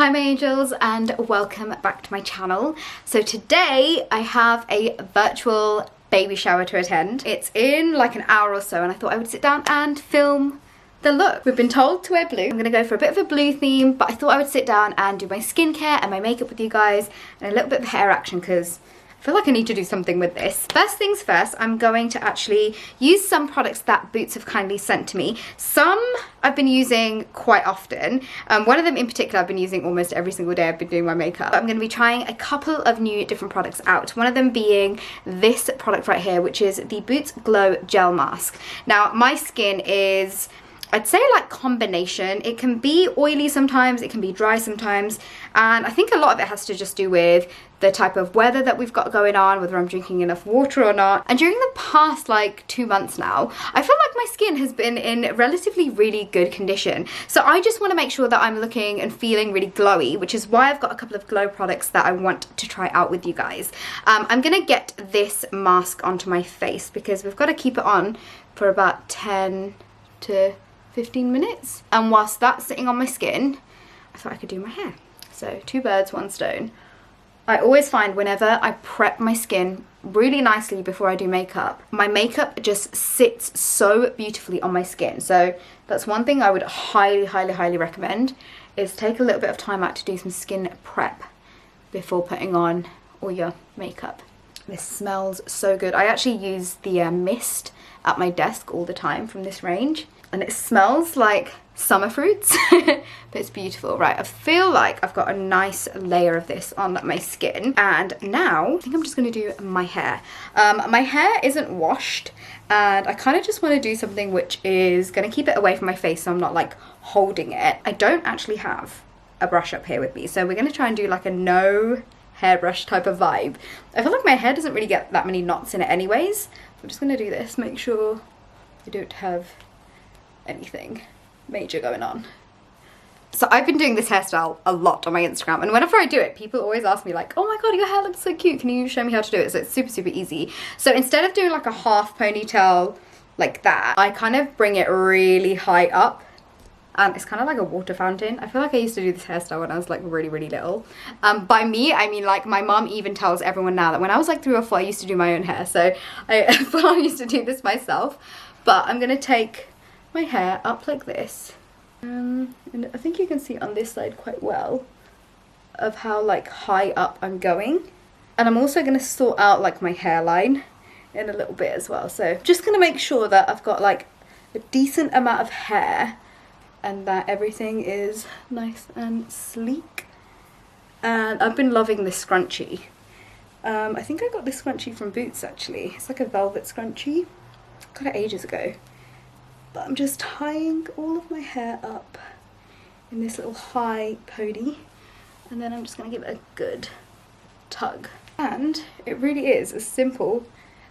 Hi my angels, and welcome back to my channel. So today I have a virtual baby shower to attend. It's in like an hour or so and I thought I would sit down and film the look. We've been told to wear blue. I'm gonna go for a bit of a blue theme, but I thought I would sit down and do my skincare and my makeup with you guys and a little bit of hair action because I feel like I need to do something with this. First things first, I'm going to actually use some products that Boots have kindly sent to me. Some I've been using quite often. One of them in particular I've been using almost every single day I've been doing my makeup. I'm going to be trying a couple of new different products out. One of them being this product right here, which is the Boots Glow Gel Mask. Now my skin is, I'd say like combination. It can be oily sometimes, it can be dry sometimes, and I think a lot of it has to just do with the type of weather that we've got going on, whether I'm drinking enough water or not. And during the past like 2 months now, I feel like my skin has been in relatively really good condition. So I just want to make sure that I'm looking and feeling really glowy, which is why I've got a couple of glow products that I want to try out with you guys. I'm gonna get this mask onto my face because we've got to keep it on for about 10 to 15 minutes, and whilst that's sitting on my skin I thought I could do my hair. So two birds, one stone. I always find whenever I prep my skin really nicely before I do makeup, my makeup just sits so beautifully on my skin. So that's one thing I would highly recommend, is take a little bit of time out to do some skin prep before putting on all your makeup. This smells so good. I actually use the mist at my desk all the time from this range, and it smells like summer fruits, but it's beautiful. Right, I feel like I've got a nice layer of this on my skin, and now I think I'm just gonna do my hair. My hair isn't washed, and I kind of just want to do something which is gonna keep it away from my face so I'm not like holding it. I don't actually have a brush up here with me, so we're gonna try and do like a no hairbrush type of vibe. I feel like my hair doesn't really get that many knots in it anyways, so I'm just gonna do this, make sure I don't have anything major going on. So I've been doing this hairstyle a lot on my Instagram, and whenever I do it people always ask me like, oh my god, your hair looks so cute, can you show me how to do it? So it's super easy. So instead of doing like a half ponytail like that, I kind of bring it really high up, and it's kind of like a water fountain. I feel like I used to do this hairstyle when I was like really little. By me I mean like my mom even tells everyone now that when I was like 3 or 4 I used to do my own hair, so I used to do this myself. But I'm gonna take my hair up like this, and I think you can see on this side quite well of how like high up I'm going, and I'm also going to sort out like my hairline in a little bit as well. So just going to make sure that I've got like a decent amount of hair and that everything is nice and sleek. And I've been loving this scrunchie. I think I got this scrunchie from Boots actually. It's like a velvet scrunchie. I got it ages ago. But I'm just tying all of my hair up in this little high pony, and then I'm just going to give it a good tug. And it really is as simple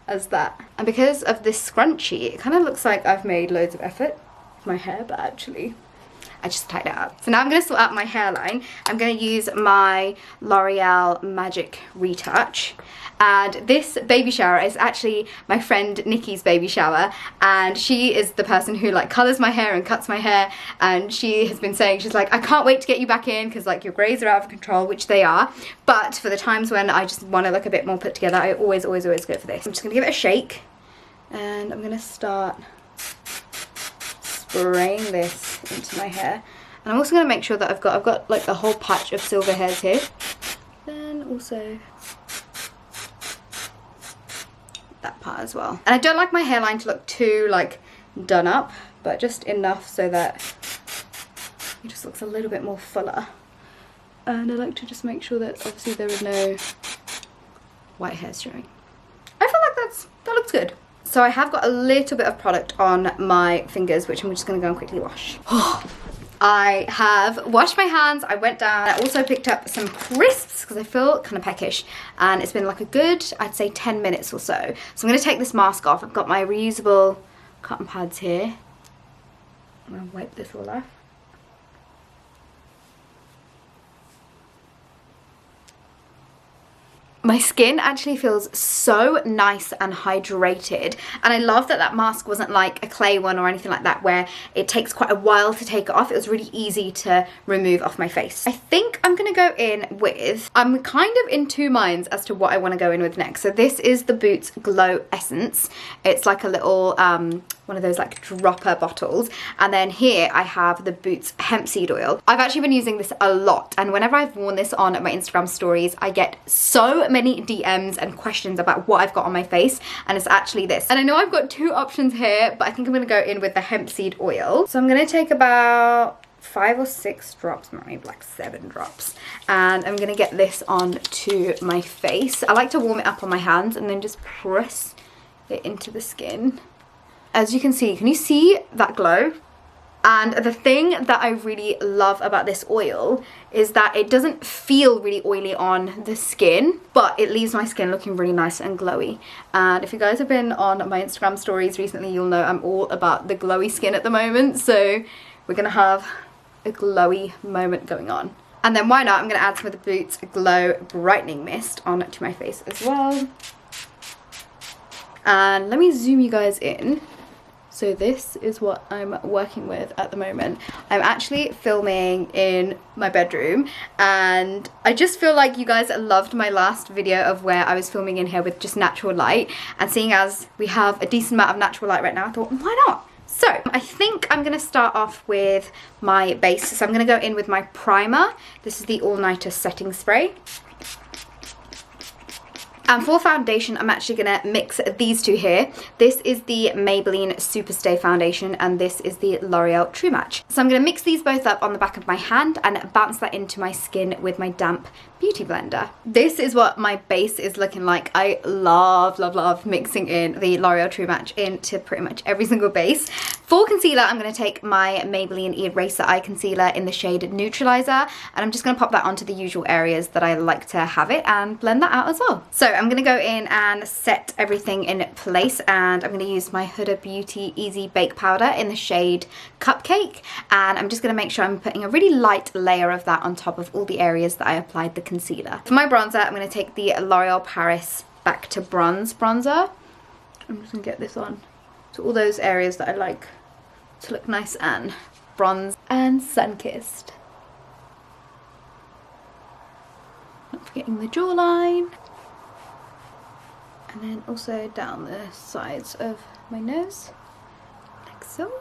as that. And because of this scrunchie, it kind of looks like I've made loads of effort with my hair, but actually I just tied it up. So now I'm going to sort out my hairline. I'm going to use my L'Oreal Magic Retouch. And this baby shower is actually my friend Nikki's baby shower, and she is the person who like colours my hair and cuts my hair, and she has been saying, she's like, I can't wait to get you back in because like your greys are out of control, which they are, but for the times when I just want to look a bit more put together, I always go for this. I'm just going to give it a shake, and I'm going to start spraying this into my hair. And I'm also going to make sure that I've got like a whole patch of silver hairs here, then also that part as well. And I don't like my hairline to look too like done up, but just enough so that it just looks a little bit more fuller. And I like to just make sure that obviously there are no white hairs showing. I feel like that looks good. So I have got a little bit of product on my fingers, which I'm just going to go and quickly wash. I have washed my hands, I went down, I also picked up some crisps because I feel kind of peckish, and it's been like a good, I'd say 10 minutes or so. So I'm going to take this mask off. I've got my reusable cotton pads here. I'm going to wipe this all off. My skin actually feels so nice and hydrated, and I love that that mask wasn't like a clay one or anything like that where it takes quite a while to take it off. It was really easy to remove off my face. I think I'm gonna go in with, I'm kind of in two minds as to what I want to go in with next. So this is the Boots Glow Essence. It's like a little one of those like dropper bottles, and then here I have the Boots Hemp Seed Oil. I've actually been using this a lot, and whenever I've worn this on my Instagram stories, I get so many DMs and questions about what I've got on my face, and it's actually this. And I know I've got two options here, but I think I'm gonna go in with the hemp seed oil. So I'm gonna take about 5 or 6 drops, maybe like 7 drops, and I'm gonna get this on to my face. I like to warm it up on my hands and then just press it into the skin. As you can see, can you see that glow? And the thing that I really love about this oil is that it doesn't feel really oily on the skin, but it leaves my skin looking really nice and glowy. And if you guys have been on my Instagram stories recently, you'll know I'm all about the glowy skin at the moment. So we're gonna have a glowy moment going on. And then why not, I'm gonna add some of the Boots Glow Brightening Mist onto my face as well. And let me zoom you guys in. So this is what I'm working with at the moment. I'm actually filming in my bedroom, and I just feel like you guys loved my last video of where I was filming in here with just natural light, and seeing as we have a decent amount of natural light right now, I thought, why not? So I think I'm gonna start off with my base. So I'm gonna go in with my primer. This is the All Nighter Setting Spray. And for foundation, I'm actually going to mix these two here. This is the Maybelline Superstay Foundation, and this is the L'Oreal True Match. So I'm going to mix these both up on the back of my hand and bounce that into my skin with my damp beauty blender. This is what my base is looking like. I love, love, love mixing in the L'Oreal True Match into pretty much every single base. For concealer, I'm going to take my Maybelline Eraser Eye Concealer in the shade Neutralizer, and I'm just going to pop that onto the usual areas that I like to have it and blend that out as well. So I'm going to go in and set everything in place, and I'm going to use my Huda Beauty Easy Bake Powder in the shade Cupcake, and I'm just going to make sure I'm putting a really light layer of that on top of all the areas that I applied the concealer. For my bronzer, I'm going to take the L'Oreal Paris Back to Bronze bronzer. I'm just going to get this on to all those areas that I like to look nice and bronze and sun-kissed. Not forgetting the jawline. And then also down the sides of my nose, like so.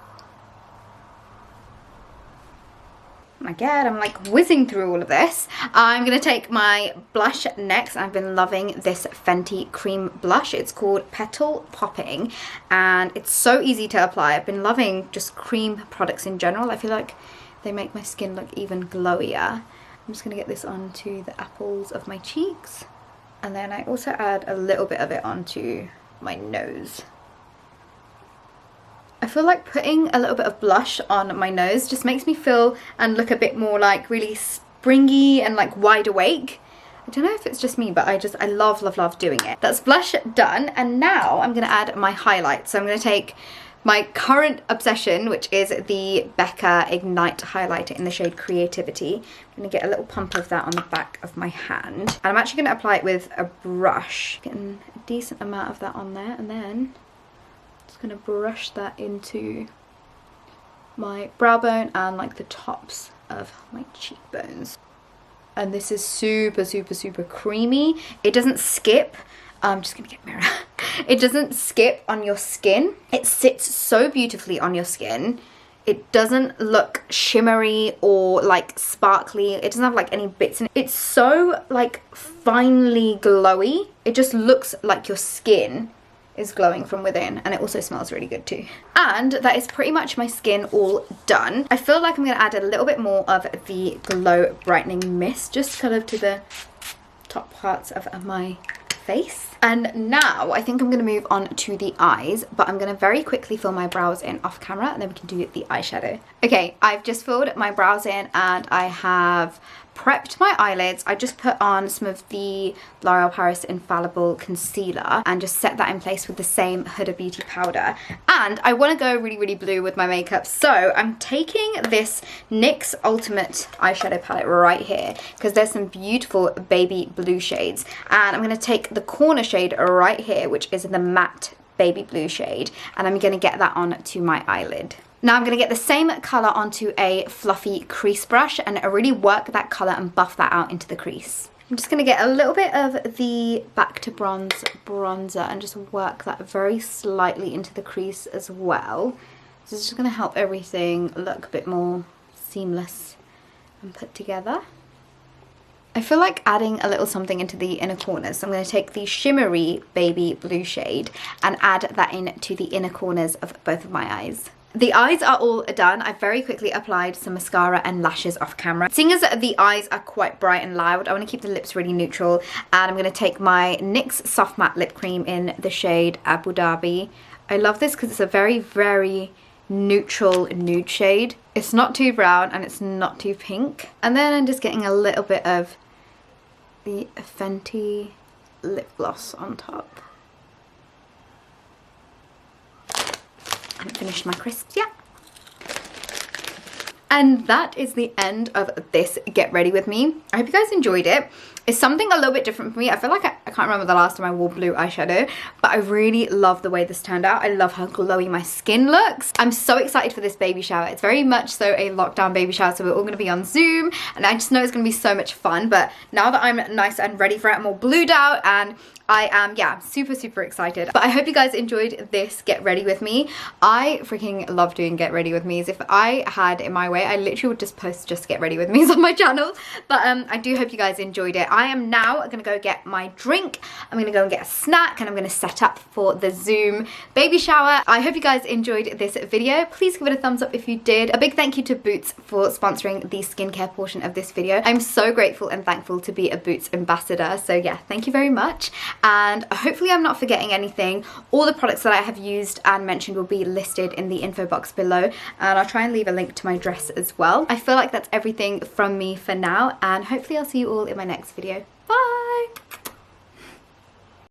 Oh my god, I'm like whizzing through all of this. I'm going to take my blush next. I've been loving this Fenty cream blush. It's called Petal Popping, and it's so easy to apply. I've been loving just cream products in general. I feel like they make my skin look even glowier. I'm just going to get this onto the apples of my cheeks. And then I also add a little bit of it onto my nose. I feel like putting a little bit of blush on my nose just makes me feel and look a bit more like really springy and like wide awake. I don't know if it's just me, but I love, love, love doing it. That's blush done, and now I'm gonna add my highlight. So I'm gonna take my current obsession, which is the Becca Ignite highlighter in the shade Creativity. I'm gonna get a little pump of that on the back of my hand, and I'm actually gonna apply it with a brush, getting a decent amount of that on there, and then just gonna brush that into my brow bone and like the tops of my cheekbones. And this is super, super, super creamy. It doesn't skip. I'm just gonna get a mirror. It doesn't skip on your skin. It sits so beautifully on your skin. It doesn't look shimmery or like sparkly. It doesn't have like any bits in it. It's so like finely glowy. It just looks like your skin is glowing from within, and it also smells really good too. And that is pretty much my skin all done. I feel like I'm gonna add a little bit more of the Glow Brightening Mist, just kind of to the top parts of my face. And now I think I'm going to move on to the eyes, but I'm going to very quickly fill my brows in off camera, and then we can do the eyeshadow. Okay, I've just filled my brows in, and I have prepped my eyelids. I just put on some of the L'Oreal Paris Infallible Concealer and just set that in place with the same Huda Beauty powder. And I want to go really, really blue with my makeup, so I'm taking this NYX Ultimate eyeshadow palette right here because there's some beautiful baby blue shades. And I'm going to take the corner shade right here, which is the matte baby blue shade, and I'm going to get that on to my eyelid. Now I'm going to get the same colour onto a fluffy crease brush and really work that colour and buff that out into the crease. I'm just going to get a little bit of the Back to Bronze bronzer and just work that very slightly into the crease as well. This is just going to help everything look a bit more seamless and put together. I feel like adding a little something into the inner corners, so I'm going to take the shimmery baby blue shade and add that into the inner corners of both of my eyes. The eyes are all done. I've very quickly applied some mascara and lashes off camera. Seeing as the eyes are quite bright and loud, I want to keep the lips really neutral, and I'm going to take my NYX Soft Matte Lip Cream in the shade Abu Dhabi. I love this because it's a very, very neutral nude shade. It's not too brown and it's not too pink. And then I'm just getting a little bit of the Fenty lip gloss on top. I haven't finished my crisps yet. And that is the end of this Get Ready With Me. I hope you guys enjoyed it. It's something a little bit different for me. I feel like I can't remember the last time I wore blue eyeshadow, but I really love the way this turned out. I love how glowy my skin looks. I'm so excited for this baby shower. It's very much so a lockdown baby shower, so we're all going to be on Zoom, and I just know it's going to be so much fun. But now that I'm nice and ready for it, I'm all blued out, and I am, yeah, super, super excited. But I hope you guys enjoyed this Get Ready With Me. I freaking love doing Get Ready With Me's. If I had it my way, I literally would just post just Get Ready With Me's on my channel. But I do hope you guys enjoyed it. I am now going to go get my drink. I'm going to go and get a snack, and I'm going to set up for the Zoom baby shower. I hope you guys enjoyed this video. Please give it a thumbs up if you did. A big thank you to Boots for sponsoring the skincare portion of this video. I'm so grateful and thankful to be a Boots ambassador. So yeah, thank you very much. And hopefully I'm not forgetting anything. All the products that I have used and mentioned will be listed in the info box below, and I'll try and leave a link to my dress as well. I feel like that's everything from me for now, and hopefully I'll see you all in my next video. Bye!